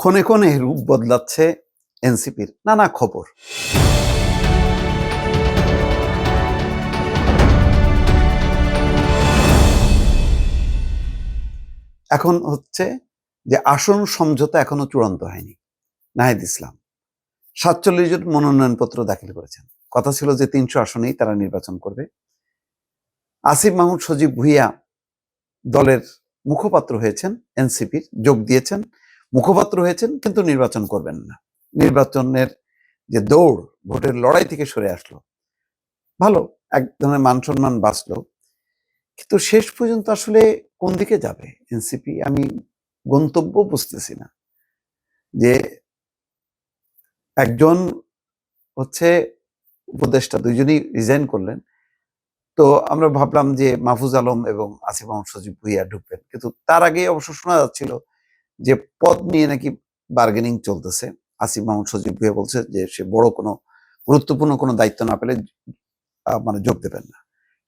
ক্ষণে ক্ষণে রূপ বদলাচ্ছে এনসিপির নানা খবর। এখন হচ্ছে যে আসন সমঝোতা এখনো চূড়ান্ত হয়নি। নাহিদ ইসলাম ৪৭ জন মনোনয়নপত্র দাখিল করেছেন। কথা ছিল যে ৩০০ আসনেই তারা নির্বাচন করবে। আসিফ মাহমুদ সজীব ভুঁইয়া দলের মুখপাত্র হয়েছেন, এনসিপির যোগ দিয়েছেন, মুখপাত্র হয়েছেন, কিন্তু নির্বাচন করবেন না। নির্বাচনের যে দৌড়, ভোটের লড়াই থেকে সরে আসলো, ভালো, এক ধরনের মান সম্মান বাঁচলো। কিন্তু শেষ পর্যন্ত আসলে কোন দিকে যাবে এনসিপি আমি গন্তব্য বুঝতেছি না। যে একজন হচ্ছে উপদেষ্টা, দুইজনই রিজাইন করলেন। তো আমরা ভাবলাম যে মাহফুজ আলম এবং আসিফ মাহমুদ সজীব ভুঁইয়া ঢুকবেন, কিন্তু তার আগে অবশ্য শোনা যাচ্ছিল যে পদ নিয়ে নাকি বার্গেনিং চলতেছে। আসিফ মাহমুদ সজীব ভুঁইয়া বলছে যে সে বড় কোনো গুরুত্বপূর্ণ কোনো দায়িত্ব না পেলে মানে যোগ দেবেন না।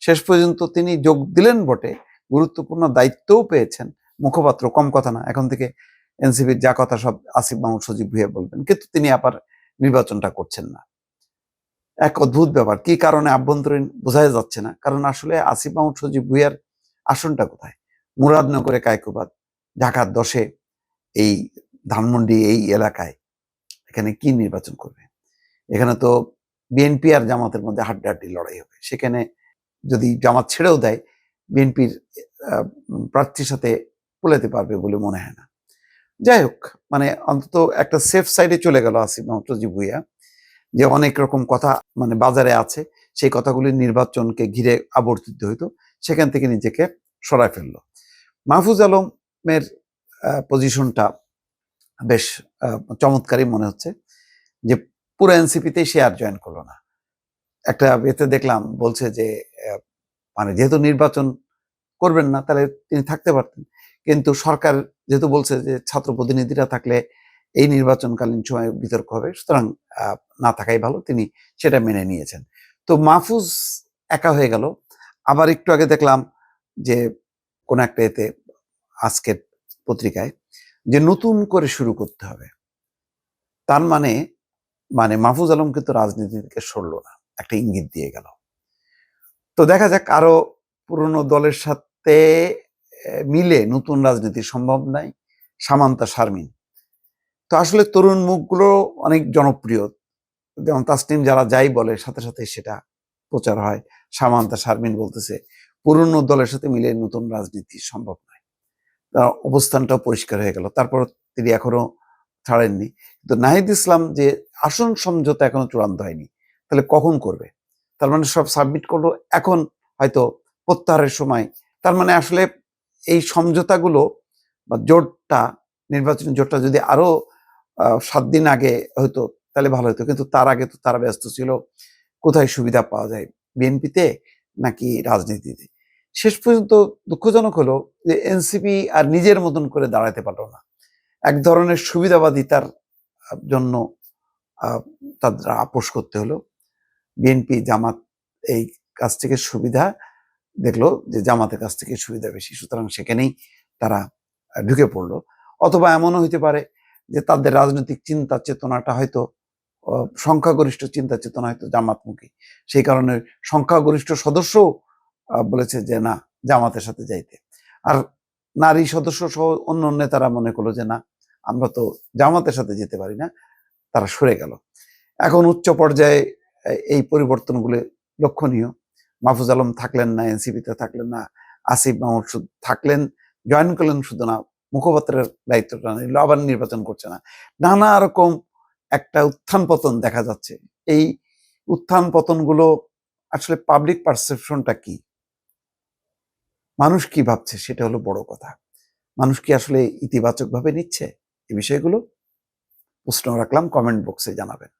শেষ পর্যন্ত তিনি যোগ দিলেন বটে, গুরুত্বপূর্ণ দায়িত্বও পেয়েছেন। মুখপাত্র কম কথা না, এখন থেকে এনসিপির যা কথা সব আসিফ মাহমুদ সজীব ভুঁইয়া বলবেন, কিন্তু তিনি আবার নির্বাচনটা করছেন না। এক অদ্ভুত ব্যাপার, কি কারণে আভ্যন্তরীণ বোঝাই যাচ্ছে না। কারণ আসলে আসিফ মাহমুদ সজীব ভুঁইয়ার আসনটা কোথায়? মুরাদনগরে কায়কোবাদ, ঢাকার 10-এ এই ধানমন্ডি এই এলাকায় এখানে কি নির্বাচন করবে? এখানে তো বিএনপি আর জামাতের মধ্যে হাড্ডাহাড্ডি লড়াই হবে। সেখানে যদি জামাত ছেড়েও দেয়, বিএনপির প্রার্থীর সাথে পোলাতে পারবে বলে মনে হয় না। যাই হোক, মানে অন্তত একটা সেফ সাইডে চলে গেল আসিফ মাহমুদ সজীব ভুঁইয়া, যে অনেক রকম কথা মানে বাজারে আছে, সেই কথাগুলি নির্বাচনকে ঘিরে আবর্তিত হইতো, সেখান থেকে নিজেকে সরায় ফেললো। মাহফুজ আলমের পজিশনটা বেশ চমৎকারই মনে হচ্ছে, যে পুরো এনসিপিতেই সে আর জয়েন করলো না। একটা এতে দেখলাম বলছে যে মানে যেহেতু নির্বাচন করবেন না, তাহলে তিনি থাকতে পারতেন, কিন্তু সরকার যেহেতু বলছে যে ছাত্র প্রতিনিধিরা থাকলে এই নির্বাচনকালীন সময় বিতর্ক হবে, সুতরাং না থাকাই ভালো, তিনি সেটা মেনে নিয়েছেন। তো মাহফুজ একা হয়ে গেল। আবার একটু আগে দেখলাম যে কোন একটা এতে, আজকের পত্রিকায়, যে নতুন করে শুরু করতে হবে। তার মানে মাহফুজ আলম কিন্তু রাজনীতি থেকে সরলো না, একটা ইঙ্গিত দিয়ে গেল। তো দেখা যাক, আরো পুরনো দলের সাথে মিলে নতুন রাজনীতি সম্ভব নাই। সামান্তা শারমিন, তো আসলে তরুণ মুখগুলো অনেক জনপ্রিয়, যেমন তাসনিম যারা যাই বলে সাথে সাথে সেটা প্রচার হয়। সামান্তা শারমিন বলতেছে পুরনো দলের সাথে মিলে নতুন রাজনীতি সম্ভব নয়। তার অবস্থানটাও পরিষ্কার হয়ে গেল। তারপর তিনি এখনো ছাড়েননি। কিন্তু নাহিদ ইসলাম যে আসন সমঝোতা এখনো চূড়ান্ত হয়নি, তাহলে কখন করবে? তার মানে সব সাবমিট করলো, এখন হয়তো প্রত্যাহারের সময়। তার মানে আসলে এই সমঝোতাগুলো বা জোটটা, নির্বাচনী জোটটা যদি আরো 7 দিন আগে হয়তো তাহলে ভালো হতো, কিন্তু তার আগে তো তারা ব্যস্ত ছিল কোথায় সুবিধা পাওয়া যায়, বিএনপিতে নাকি রাজনীতিতে। শেষ পর্যন্ত দুঃখজনক হলো যে এনসিপি আর নিজের মতন করে দাঁড়াতে পারলো না। এক ধরনের সুবিধাবাদিতার জন্য তাদের আপোষ করতে হলো। বিএনপি জামাত এই কাছ থেকে সুবিধা দেখলো যে জামাতের কাছ থেকে সুবিধা বেশি, সুতরাং সেখানেই তারা ঢুকে পড়লো। অথবা এমনও হইতে পারে যে তাদের রাজনৈতিক চিন্তা চেতনাটা হয়তো সংখ্যাগরিষ্ঠ চিন্তা চেতনা হয়তো জামাতমুখী, সেই কারণে সংখ্যাগরিষ্ঠ সদস্য বলেছে যে না, জামাতের সাথে যাইতে। আর নারী সদস্য সহ অন্য নেতারা মনে করলো যে না, আমরা তো জামাতের সাথে যেতে পারি না, তারা সরে গেল। এখন উচ্চ পর্যায়ে এই পরিবর্তনগুলো লক্ষণীয়। মাহফুজ আলম থাকলেন না, এনসিপিতে থাকলেন না, আসিফ মাহমুদ থাকলেন, জয়েন করলেন শুধু না, মুখপাত্রের দায়িত্বটা নিল, আবার নির্বাচন করছে না। নানা রকম একটা উত্থান পতন দেখা যাচ্ছে। এই উত্থান পতনগুলো আসলে পাবলিক পারসেপশনটা কি, মানুষ কি ভাবছে, সেটা হলো বড় কথা। মানুষ কি আসলে ইতিবাচক ভাবে নিচ্ছে এই বিষয়গুলো? প্রশ্ন রাখলাম, কমেন্ট বক্সে জানাবেন।